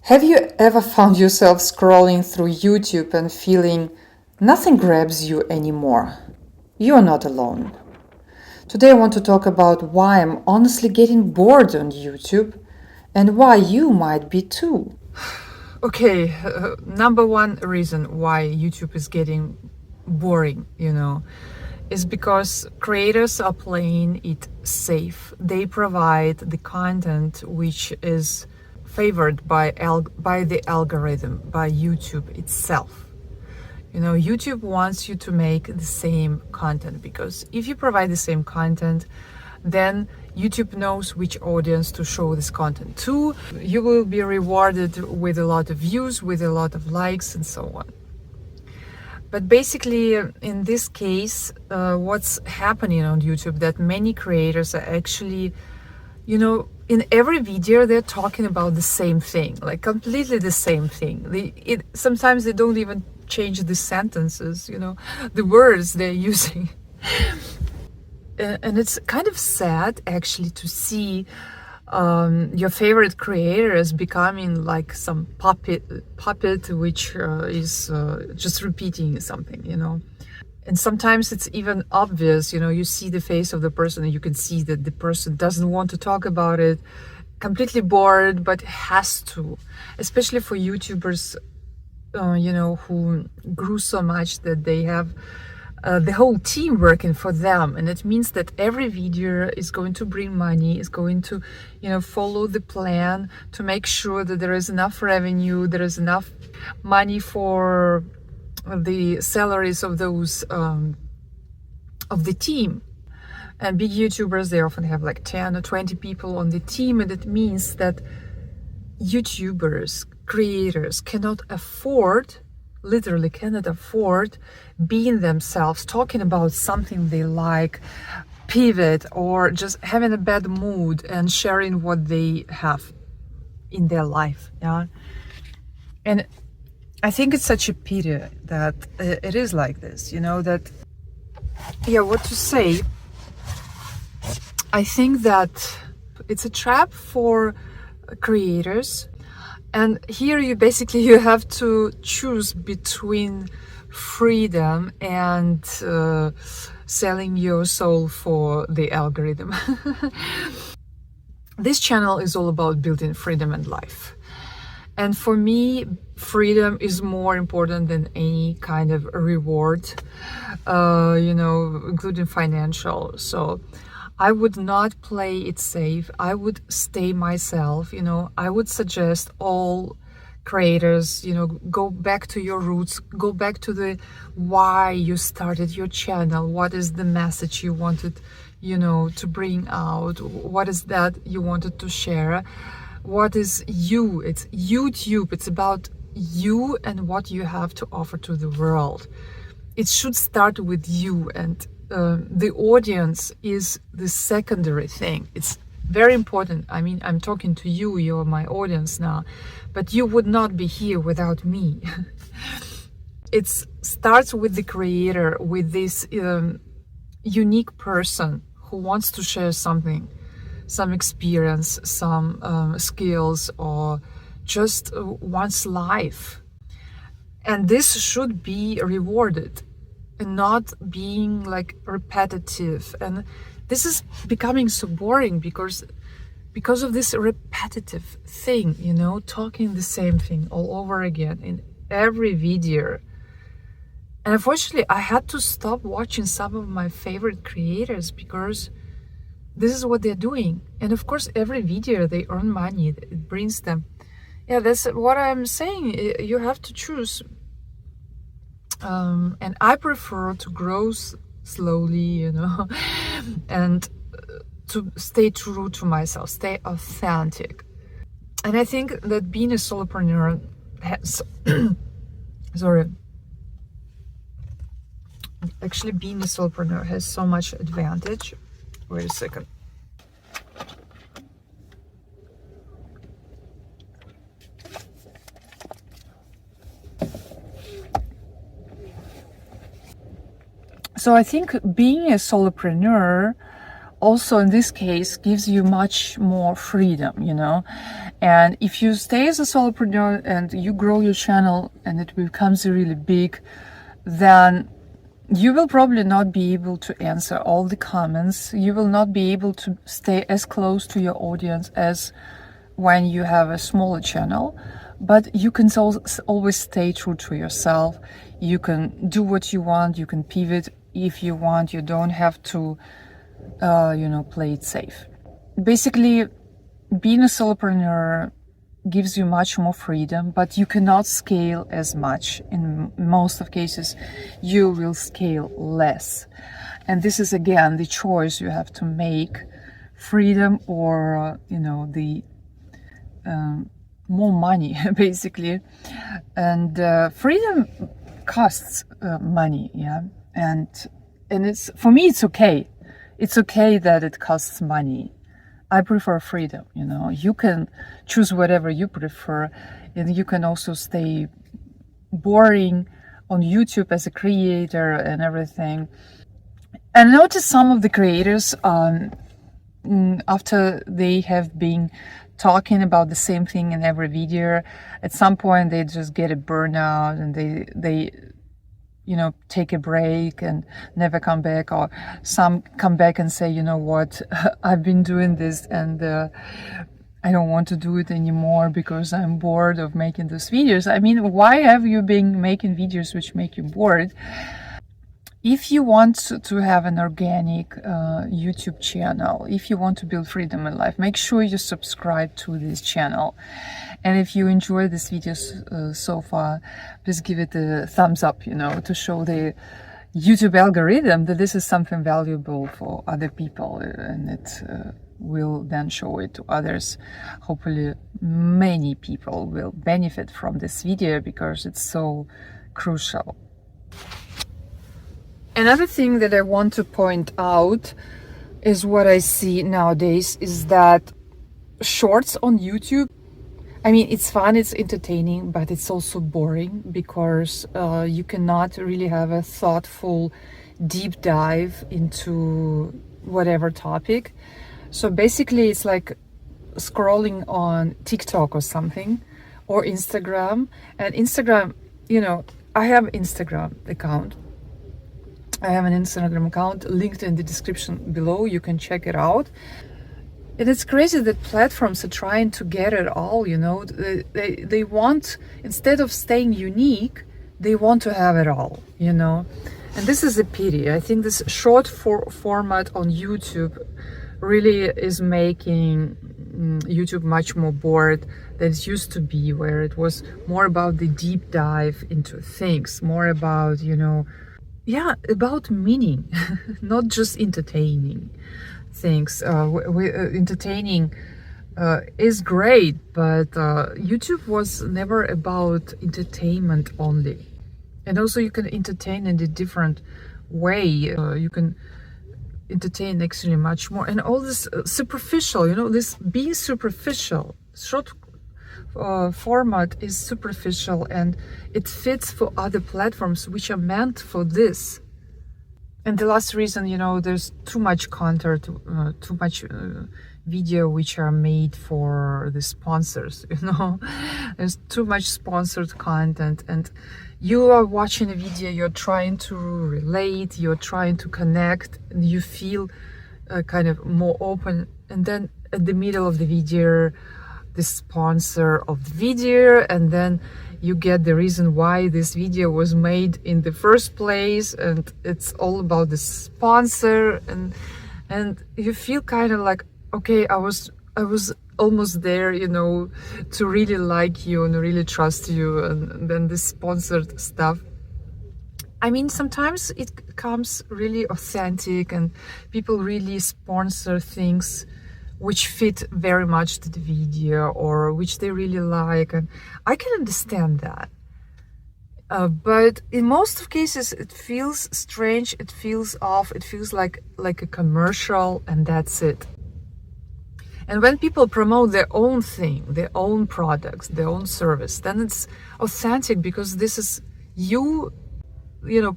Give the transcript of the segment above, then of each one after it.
Have you ever found yourself scrolling through YouTube and feeling nothing grabs you anymore? You are not alone. Today I want to talk about why I'm honestly getting bored on YouTube and why you might be too. Okay, number one reason why YouTube is getting boring, is because creators are playing it safe. They provide the content which is favored by the algorithm, by YouTube itself. YouTube wants you to make the same content, because if you provide the same content, then YouTube knows which audience to show this content to. You will be rewarded with a lot of views, with a lot of likes, and so on. But basically, in this case, what's happening on YouTube, that many creators are actually, in every video, they're talking about the same thing, like completely the same thing. Sometimes they don't even change the sentences, the words they're using. And it's kind of sad, actually, to see your favorite creators becoming like some puppet which is just repeating something. And sometimes it's even obvious, you see the face of the person and you can see that the person doesn't want to talk about it, completely bored, but has to, especially for YouTubers, who grew so much that they have the whole team working for them. And it means that every video is going to bring money, is going to, follow the plan to make sure that there is enough revenue, there is enough money for the salaries of those, of the team. And big YouTubers, they often have like 10 or 20 people on the team. And it means that YouTubers, creators cannot afford, literally cannot afford, being themselves, talking about something they like, pivot, or just having a bad mood and sharing what they have in their life. And I think it's such a pity that it is like this, that, what to say? I think that it's a trap for creators. And here you have to choose between freedom and selling your soul for the algorithm. This channel is all about building freedom and life. And for me, freedom is more important than any kind of reward, including financial. So I would not play it safe. I would stay myself. I would suggest all creators, go back to your roots, go back to the why you started your channel. What is the message you wanted, to bring out? What is that you wanted to share? What is you? It's YouTube. It's about you and what you have to offer to the world. It should start with you, and the audience is the secondary thing. It's very important. I mean, I'm talking to you, you're my audience now, but you would not be here without me. It starts with the creator, with this unique person who wants to share something, some experience, some skills, or just one's life. And this should be rewarded, and not being like repetitive. And this is becoming so boring because of this repetitive thing, talking the same thing all over again in every video. And unfortunately, I had to stop watching some of my favorite creators because this is what they're doing. And of course, every video they earn money, it brings them. Yeah, that's what I'm saying. You have to choose. And I prefer to grow slowly, and to stay true to myself, stay authentic. And I think that being a solopreneur has, being a solopreneur has so much advantage. Wait a second. So I think being a solopreneur also in this case gives you much more freedom, And if you stay as a solopreneur and you grow your channel and it becomes really big, then you will probably not be able to answer all the comments. You will not be able to stay as close to your audience as when you have a smaller channel. But you can always stay true to yourself. You can do what you want. You can pivot if you want. You don't have to, play it safe. Basically, being a solopreneur gives you much more freedom, but you cannot scale as much. In most of cases, you will scale less. And this is, again, the choice you have to make: freedom or, the more money, basically. And freedom costs money, yeah. And it's, for me, it's okay. It's okay that it costs money. I prefer freedom, You can choose whatever you prefer, and you can also stay boring on YouTube as a creator and everything. And notice some of the creators, after they have been talking about the same thing in every video, at some point they just get a burnout and they take a break and never come back, or some come back and say, what, I've been doing this and I don't want to do it anymore because I'm bored of making those videos. I mean, why have you been making videos which make you bored? If you want to have an organic YouTube channel, if you want to build freedom in life, make sure you subscribe to this channel. And if you enjoy this video so far, please give it a thumbs up, to show the YouTube algorithm that this is something valuable for other people, and it will then show it to others. Hopefully many people will benefit from this video because it's so crucial. Another thing that I want to point out is what I see nowadays is that shorts on YouTube, I mean, it's fun, it's entertaining, but it's also boring because you cannot really have a thoughtful deep dive into whatever topic. So basically it's like scrolling on TikTok or something, or Instagram. And Instagram, I have Instagram account. I have an Instagram account linked in the description below. You can check it out. And it's crazy that platforms are trying to get it all, They want, instead of staying unique, they want to have it all, And this is a pity. I think this short format on YouTube really is making YouTube much more bored than it used to be, where it was more about the deep dive into things, more about, about meaning, not just entertaining things. Entertaining is great, but YouTube was never about entertainment only. And also you can entertain in a different way. You can entertain actually much more. And all this superficial, this being superficial, short format is superficial, and it fits for other platforms which are meant for this. And the last reason, there's too much content, too much video which are made for the sponsors, There's too much sponsored content, and you are watching a video, you're trying to relate, you're trying to connect, and you feel kind of more open. And then at the middle of the video, the sponsor of the video, and then you get the reason why this video was made in the first place, and it's all about the sponsor, and you feel kind of like, okay, I was almost there, to really like you and really trust you, and then this sponsored stuff. I mean, sometimes it comes really authentic, and people really sponsor things which fit very much to the video, or which they really like, and I can understand that. But in most of cases, it feels strange, it feels off, it feels like a commercial, and that's it. And when people promote their own thing, their own products, their own service, then it's authentic, because this is you,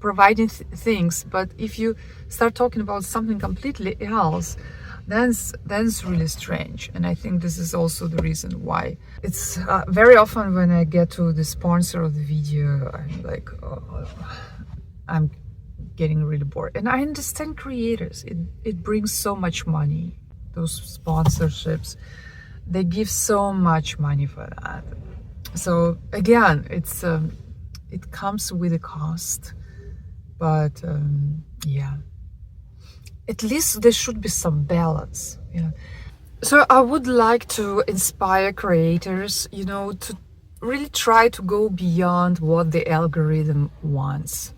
providing things. But if you start talking about something completely else, Then it's really strange. And I think this is also the reason why it's very often when I get to the sponsor of the video, I'm like, oh, I'm getting really bored. And I understand creators, it brings so much money, those sponsorships, they give so much money for that. So again, it comes with a cost, but yeah, at least there should be some balance. Yeah. So I would like to inspire creators, to really try to go beyond what the algorithm wants.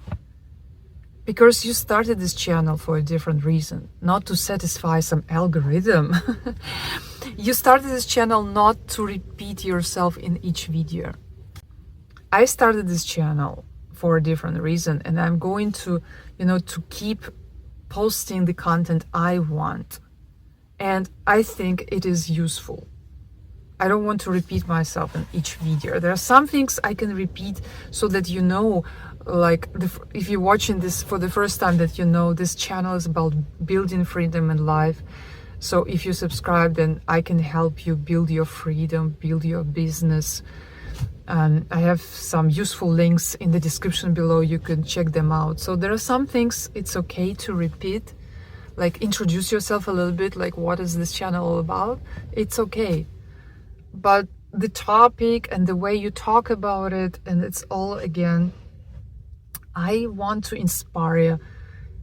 Because you started this channel for a different reason, not to satisfy some algorithm. You started this channel not to repeat yourself in each video. I started this channel for a different reason, and I'm going to, to keep posting the content I want. And I think it is useful. I don't want to repeat myself in each video. There are some things I can repeat so that like if you're watching this for the first time, that this channel is about building freedom in life. So if you subscribe, then I can help you build your freedom, build your business. I have some useful links in the description below. You can check them out. So there are some things it's okay to repeat, like introduce yourself a little bit, like what is this channel all about? It's okay. But the topic and the way you talk about it, and it's all, again, I want to inspire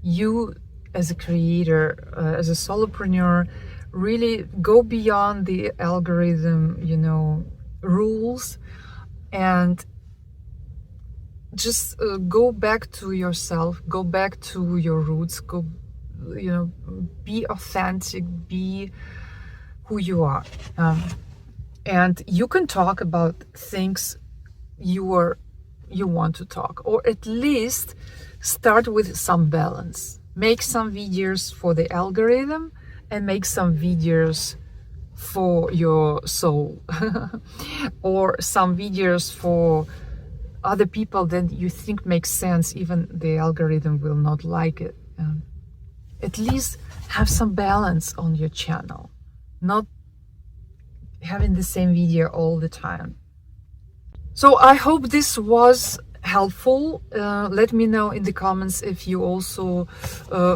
you as a creator, as a solopreneur, really go beyond the algorithm, rules, and just go back to yourself, go back to your roots, go, be authentic, be who you are. And you can talk about things you want to talk, or at least start with some balance. Make some videos for the algorithm and make some videos for your soul or some videos for other people that you think makes sense, even the algorithm will not like it. At least have some balance on your channel, not having the same video all the time. So I hope this was helpful. Let me know in the comments if you also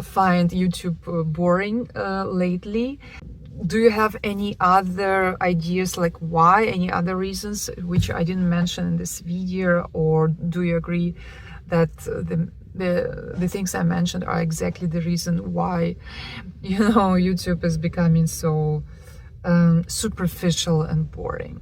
find YouTube boring lately. Do you have any other ideas, like why, any other reasons which I didn't mention in this video? Or do you agree that the things I mentioned are exactly the reason why YouTube is becoming so superficial and boring?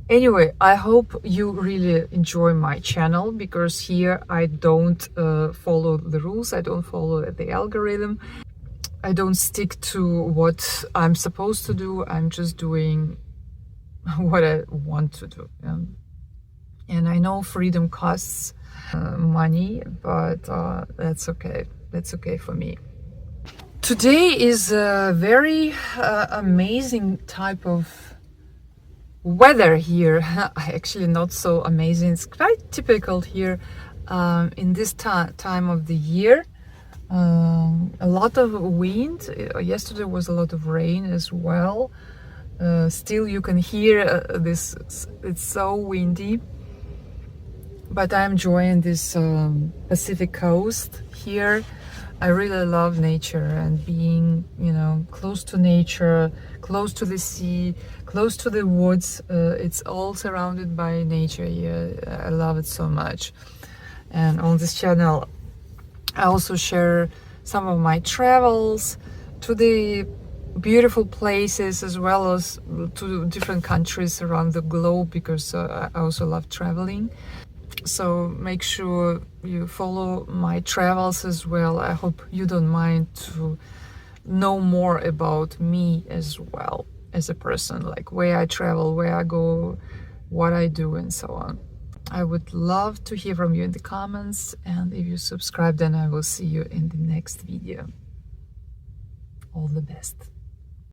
Anyway, I hope you really enjoy my channel, because here I don't follow the rules, I don't follow the algorithm, I don't stick to what I'm supposed to do. I'm just doing what I want to do. And I know freedom costs money, but that's okay. That's okay for me. Today is a very amazing type of weather here. Actually not so amazing, it's quite typical here in this time of the year. A lot of wind. Yesterday was a lot of rain as well. Still you can hear this, it's so windy, but I'm enjoying this Pacific coast here. I really love nature and being, close to nature, close to the sea, close to the woods. It's all surrounded by nature here. I love it so much. And on this channel, I also share some of my travels to the beautiful places, as well as to different countries around the globe, because I also love traveling. So make sure you follow my travels as well. I hope you don't mind to know more about me as well as a person, like where I travel, where I go, what I do, and so on. I would love to hear from you in the comments, and if you subscribe, then I will see you in the next video. All the best.